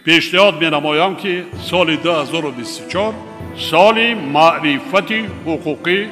پیشنهاد می‌نمایم که سال 2024 سال معرفت حقوقی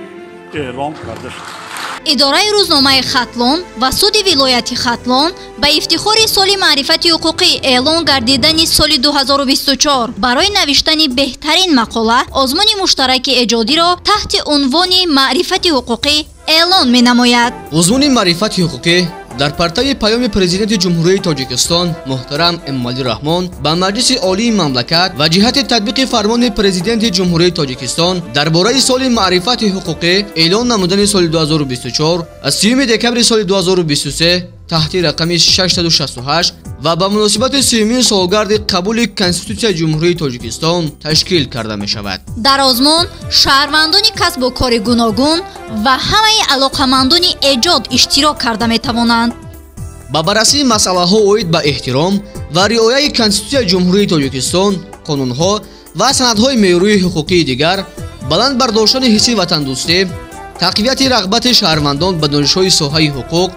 اعلام کرده شد. اداره روزنامه خطلون و سود ولایت خطلون به افتخار سال معرفت حقوقی اعلان گردیدن سال 2024 برای نوشتن بهترین مقاله آزمون مشترک ایجادی را تحت عنوان معرفت حقوقی اعلان می‌نماید. آزمون معرفت حقوقی در پرتو پیام پرزیدنت جمهوری تاجیکستان محترم امالی رحمان به مجلس عالی مملکت و جهت تطبیق فرمان پرزیدنت جمهوری تاجیکستان درباره سال معرفت حقوقی اعلان نمودن سال 2024 از 30 دکمبر سال 2023 تحت رقم 668 و به مناسبت 30 سالگرد قبول کنستیتوسیون جمهوری تاجیکستان تشکیل کرده می شود. در آزمون شهروندان کسب و کار گوناگون و همه علاقمندان ایجاد اشتراک کرده می توانند. با بررسی مسئله ها اوید به احترام و رعایت کنستیتوسیون جمهوری تاجیکستان، قانون ها و سندهای معیاری حقوقی دیگر، بلند برداشتن حس وطن دوستی، تقویت رغبت شهروندان به دانش‌های ساحه حقوق،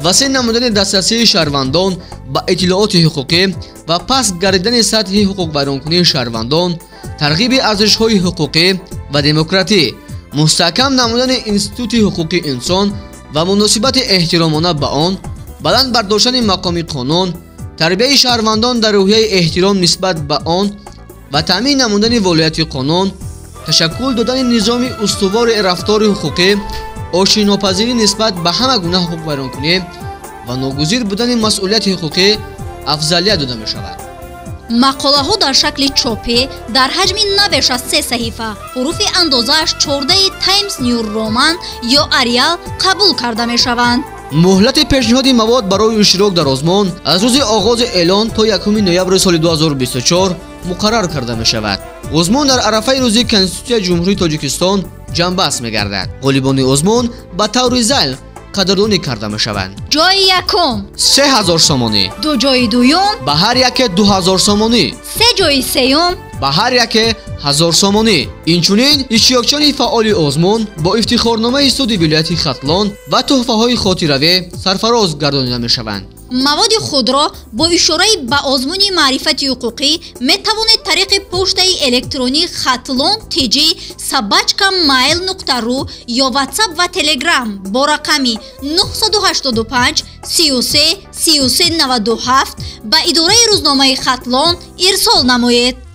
وسیع نمودن دسترسی شهروندان به اطلاعات حقوقی و پس گردیدن سطح حقوق بیان‌کنی شهروندان، ترغیب ارزش‌های حقوقی و دموکراسی، مستحکم نمودن انستیتوت حقوق انسان و مناسبت احترامانه به آن، بلند برداشتن مقام قانون، تربیت شهروندان در روحیه احترام نسبت به آن و تامین نمودن ولایت قانون، تشکل دادن نظام استوار رفتار حقوقی، آشتی‌ناپذیری نسبت به همه گونه حقوق بیان‌کنی و ناگزیر بودن مسئولیت حقوقی افضلیت داده می شود. مقاله ها در شکل چاپی در حجم نبیش از 3 صحیفه، حروف اندازه‌اش 14 تایمز نیو رومن یا اریال قبول کرده می شوند. مهلت پیشنهاد مواد برای اشتراک در آزمون از روز آغاز اعلان تا 1 نوامبر سال 2024 مقرر کرده می شود. آزمون در عرفه روز کنستیتوسیون جمهوری تاجیکستان جنبش می گردد. غالبان آزمون به طور ذیل قدردانی کرده می شوند. جای یکم 3000 سومانی، دو جای دوم به هر یک 2000 سومانی، 3 جای سوم به هر یک 1000 سومانی. اینچنین اشتراکچیان فعال آزمون با افتخارنامه سود ولایت خطلون و تحفه های خاطروی سرفراز گردانیده می شوند. مواد خود را با اشاره به آزمون معرفت حقوقی می توانید طریق پشت الکترونی خطلون tg@mail.ru یا واتساپ و تلگرام با رقم 985 33 33 97 به اداره روزنامه خطلون ارسال نمایید.